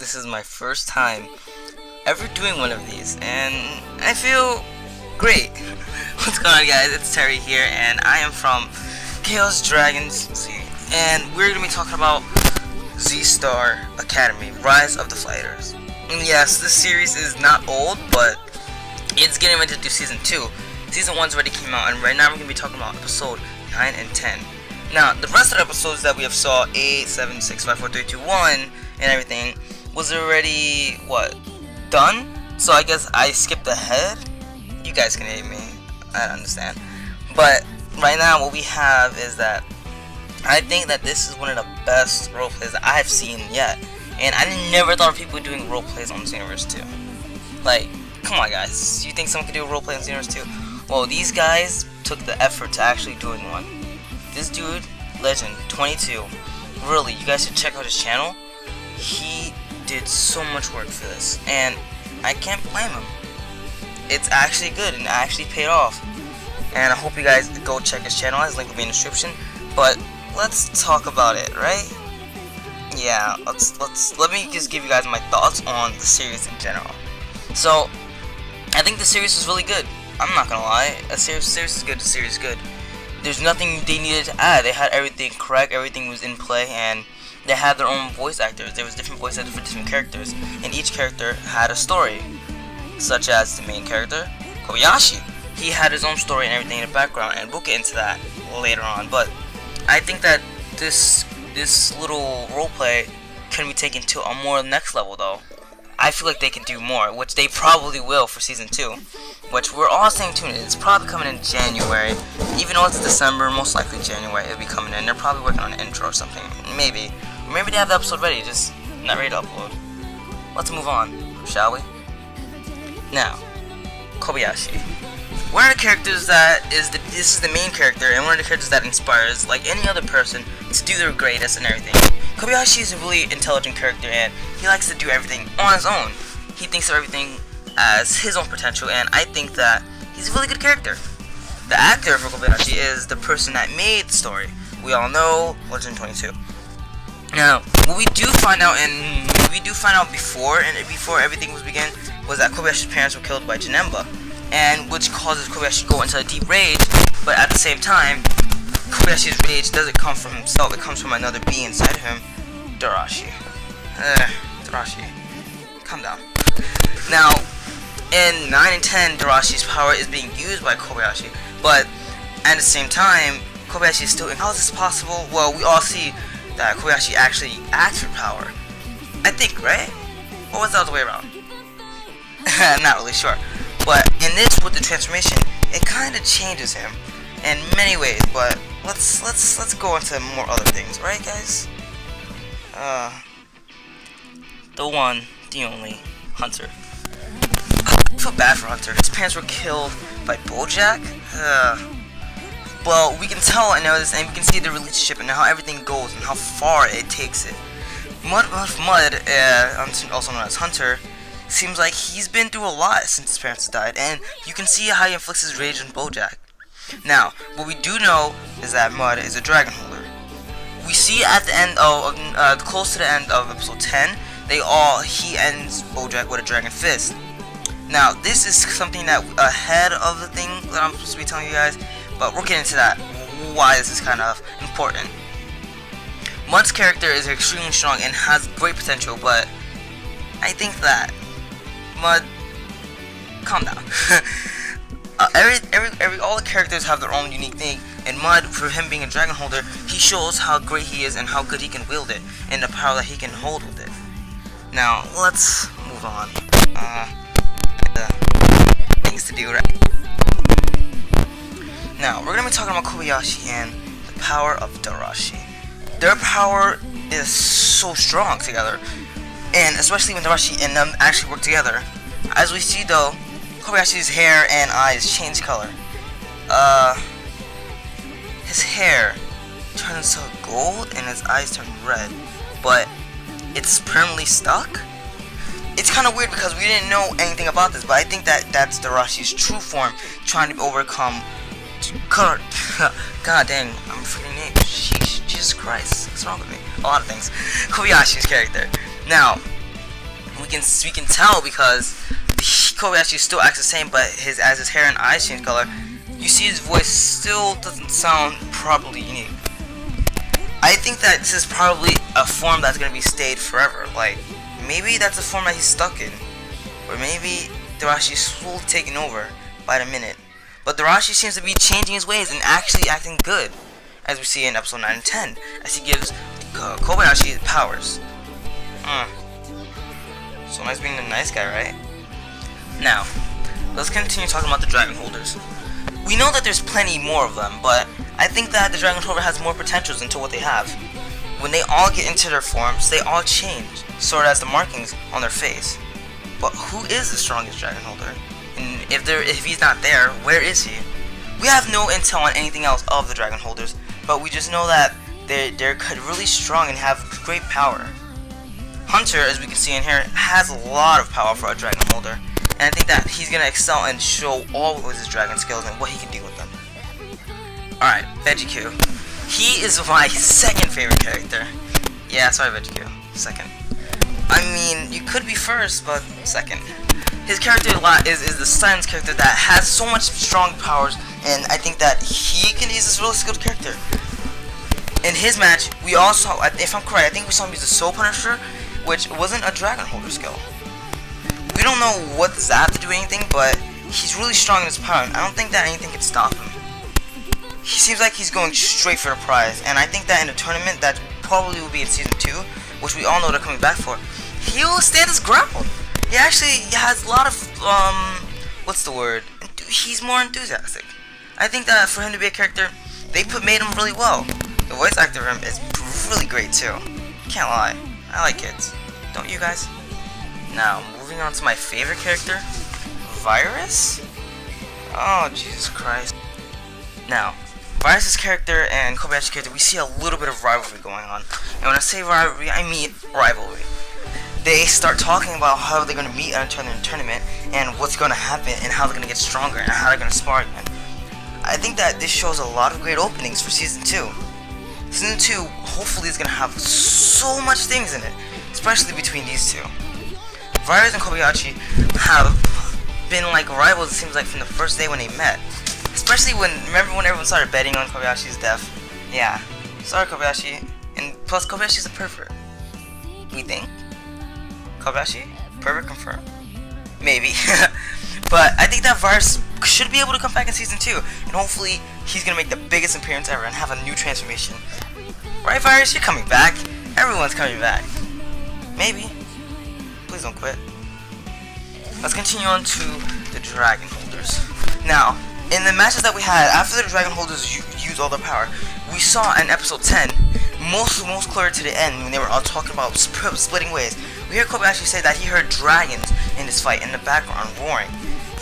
This is my first time ever doing one of these, and I feel great. What's going on, guys? It's Terry here, and I am from Chaos Dragons Z, and we're going to be talking about Z-Star Academy, Rise of the Fighters. And yes, this series is not old, but it's getting ready to do Season 2. Season 1's already came out, and right now we're going to be talking about Episode 9 and 10. Now, the rest of the episodes that we have saw, 8, 7, 6, 5, 4, 3, 2, 1, and everything, was already, done? So I guess I skipped ahead? You guys can hate me, I understand. But, right now, what we have is that I think that this is one of the best roleplays that I've seen yet. And I never thought of people doing roleplays on Xenoverse 2. Like, come on, guys. You think someone could do a roleplay on Xenoverse 2? Well, these guys took the effort to actually doing one. This dude, Legend 22, really, you guys should check out his channel. He did so much work for this, and I can't blame him. It's actually good, and it actually paid off. And I hope you guys go check his channel. His link will be in the description. But let's talk about it, right? Yeah, let me just give you guys my thoughts on the series in general. So, I think the series was really good. I'm not gonna lie. The series is good. The series is good. There's nothing they needed to add. They had everything correct, everything was in play, and they had their own voice actors. There was different voice actors for different characters, and each character had a story. Such as the main character, Kobayashi. He had his own story and everything in the background, and we'll get into that later on. But I think that this little roleplay can be taken to a more next level, though. I feel like they can do more, which they probably will for Season 2. Which we're all staying tuned. It's probably coming in January. Even though it's December, most likely January it'll be coming in. They're probably working on an intro or something. Maybe. Or maybe they have the episode ready, just not ready to upload. Let's move on, shall we? Now, Kobayashi. One of the characters that this is the main character, and one of the characters that inspires, like any other person, to do their greatest and everything. Kobayashi is a really intelligent character, and he likes to do everything on his own. He thinks of everything as his own potential, and I think that he's a really good character. The actor for Kobayashi is the person that made the story. We all know Legend 22. Now, what we do find out, before everything was begun, was that Kobayashi's parents were killed by Janemba, and which causes Kobayashi to go into a deep rage. But at the same time, Kobayashi's rage doesn't come from himself; it comes from another being inside him, Darashi. Darashi, calm down. Now, in 9 and 10, Darashi's power is being used by Kobayashi, but at the same time, Kobayashi is still. How is this possible? Well, we all see that Kobayashi actually acts for power. I think, right? Or was it the other way around? I'm not really sure. But in this, with the transformation, it kind of changes him in many ways. But let's go into more other things, right, guys? The one, the only, Hunter. I feel bad for Hunter. His parents were killed by Bojack. Well, we can tell and know this, and we can see the relationship and how everything goes and how far it takes it. Mud, also known as Hunter, seems like he's been through a lot since his parents died, and you can see how he inflicts his rage on Bojack. Now, what we do know is that Mud is a dragon holder. We see at the end of, close to the end of episode 10, he ends Bojack with a dragon fist. Now, this is something that ahead of the thing that I'm supposed to be telling you guys, but we'll get into that, why this is kind of important. Mud's character is extremely strong and has great potential, but I think that Mud, calm down. All the characters have their own unique thing, and Mud, for him being a dragon holder, he shows how great he is and how good he can wield it, and the power that he can hold with it. Now, let's move on. Things to do, right? Now, we're gonna be talking about Kobayashi and the power of Darashi. Their power is so strong together, and especially when Darashi and them actually work together. As we see, though, Kobayashi's hair and eyes change color. His hair turns to gold and his eyes turn red, but it's permanently stuck. It's kind of weird because we didn't know anything about this, but I think that that's Darashi's true form trying to overcome God dang, I'm forgetting names. Sheesh, Jesus Christ, what's wrong with me? A lot of things. Kobayashi's character. Now, We can tell because Kobayashi still acts the same, but as his hair and eyes change color, you see his voice still doesn't sound properly unique. I think that this is probably a form that's gonna be stayed forever. Like, maybe that's a form that he's stuck in, or maybe Darashi's slowly taking over by the minute. But Darashi seems to be changing his ways and actually acting good, as we see in episode 9 and 10, as he gives Kobayashi powers. So nice being the nice guy, right? Now, let's continue talking about the Dragon Holders. We know that there's plenty more of them, but I think that the Dragon Holder has more potentials into what they have. When they all get into their forms, they all change, sort of as the markings on their face. But who is the strongest Dragon Holder? And if he's not there, where is he? We have no intel on anything else of the Dragon Holders, but we just know that they're really strong and have great power. Hunter, as we can see in here, has a lot of power for a Dragon Holder, and I think that he's gonna excel and show all of his dragon skills and what he can do with them. Alright, Veggie-Q. He is my second favorite character. Yeah, sorry Veggie-Q. Second. I mean, you could be first, but second. His character is the Silence character that has so much strong powers, and I think that he's this really skilled character. In his match, we also, if I'm correct, I think we saw him use the Soul Punisher, which wasn't a Dragon Holder skill. We don't know what does that have to do with anything, but he's really strong in his power, and I don't think that anything can stop him. He seems like he's going straight for the prize, and I think that in the tournament, that probably will be in Season 2, which we all know they're coming back for, he will stand his ground. He actually has a lot of, what's the word? He's more enthusiastic. I think that for him to be a character, they made him really well. The voice actor for him is really great too. Can't lie, I like kids. Don't you guys? Now, moving on to my favorite character, Virus? Oh, Jesus Christ. Now, Virus' character and Kobayashi's character, we see a little bit of rivalry going on. And when I say rivalry, I mean rivalry. They start talking about how they're going to meet at a tournament, and what's going to happen, and how they're going to get stronger, and how they're going to spar again. I think that this shows a lot of great openings for Season 2. Season 2 hopefully is going to have so much things in it, especially between these two. Virus and Kobayashi have been like rivals, it seems like, from the first day when they met. Especially remember when everyone started betting on Kobayashi's death? Yeah, sorry Kobayashi, and plus Kobayashi's a pervert. We think? Kobayashi? Pervert confirmed? Maybe. But I think that Virus should be able to come back in Season 2, and hopefully he's going to make the biggest appearance ever and have a new transformation. Right, Virus? You're coming back. Everyone's coming back. Maybe. Please don't quit. Let's continue on to the Dragon Holders. Now, in the matches that we had, after the Dragon Holders used all their power, we saw in episode 10, most clear to the end, when they were all talking about splitting ways, we heard Kobayashi say that he heard dragons in this fight in the background roaring.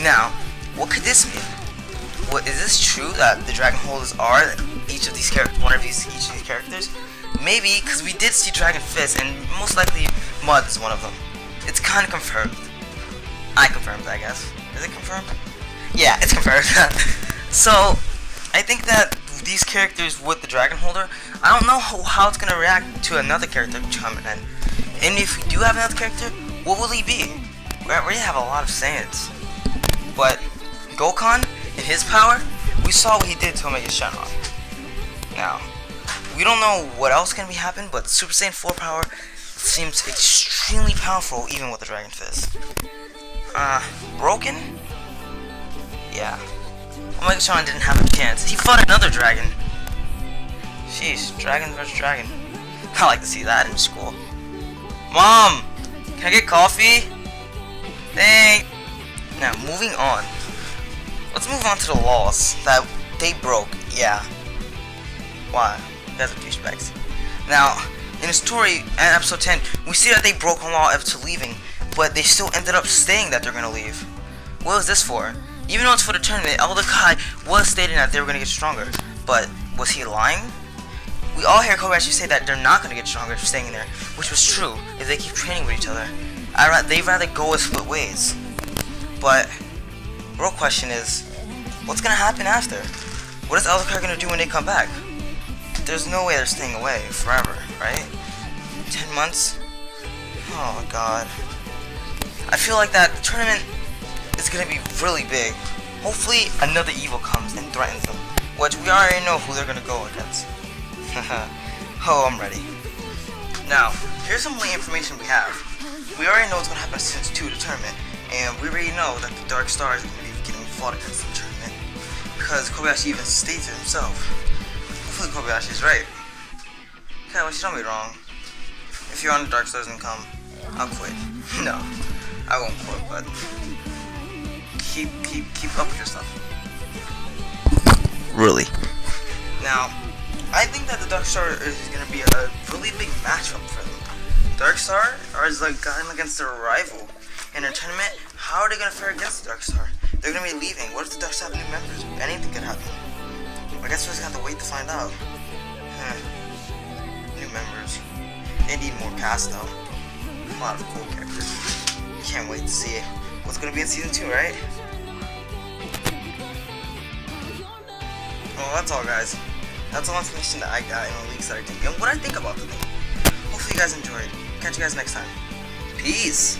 Now, what could this mean? Is this true that the Dragon Holders are each of these characters, each of these characters? Maybe, because we did see Dragon Fist, and most likely Mud is one of them. It's kind of confirmed. I confirmed, I guess. Is it confirmed? Yeah, it's confirmed. So, I think that these characters with the Dragon Holder, I don't know how it's going to react to another character coming in. And if we do have another character, what will he be? We already have a lot of sayings. But Gokhan, in his power, we saw what he did to Omega Shenron. Now, we don't know what else can be happening, but Super Saiyan 4 power seems extremely powerful even with the Dragon Fist. Broken? Yeah. Omega Shenron didn't have a chance. He fought another dragon. Sheesh, dragon versus dragon. I like to see that in school. Mom! Can I get coffee? Thanks! Now, moving on. Let's move on to the laws that they broke. Yeah. Why? You guys are douchebags. Now, in the story, in episode 10, we see that they broke a law after leaving, but they still ended up saying that they're gonna leave. What was this for? Even though it's for the tournament, Elder Kai was stating that they were gonna get stronger, but was he lying? We all hear Kobayashi say that they're not gonna get stronger for staying in there, which was true if they keep training with each other. They'd rather go as split ways. But the real question is, what's gonna happen after? What is Elder Kai gonna do when they come back? There's no way they're staying away forever, right? 10 months? Oh god. feel like that tournament is gonna be really big. Hopefully another evil comes and threatens them, which we already know who they're gonna go against. Oh, I'm ready. Now, here's some late information we have. We already know what's gonna happen in Season 2 of the tournament, and we already know that the Dark Stars are gonna be getting fought against in the tournament, because Kobayashi even states it himself. Hopefully Kobayashi is right. Kobayashi, don't be wrong. If you're on the Dark Stars and come, I'll quit. No, I won't quit, but keep up with your stuff. Really. Now, I think that the Dark Star is gonna be a really big matchup for them. Dark Star is like going against their rival in a tournament. How are they gonna fare against the Dark Star? They're gonna be leaving. What if the Dark Star have new members? Anything could happen. I guess we're just gonna have to wait to find out. New members. They need more cast though. A lot of cool characters. Can't wait to see what's gonna be in Season 2, right? Well, that's all, guys. That's all information that I got in the leaks that I did and what I think about the thing. Hopefully you guys enjoyed. Catch you guys next time. Peace!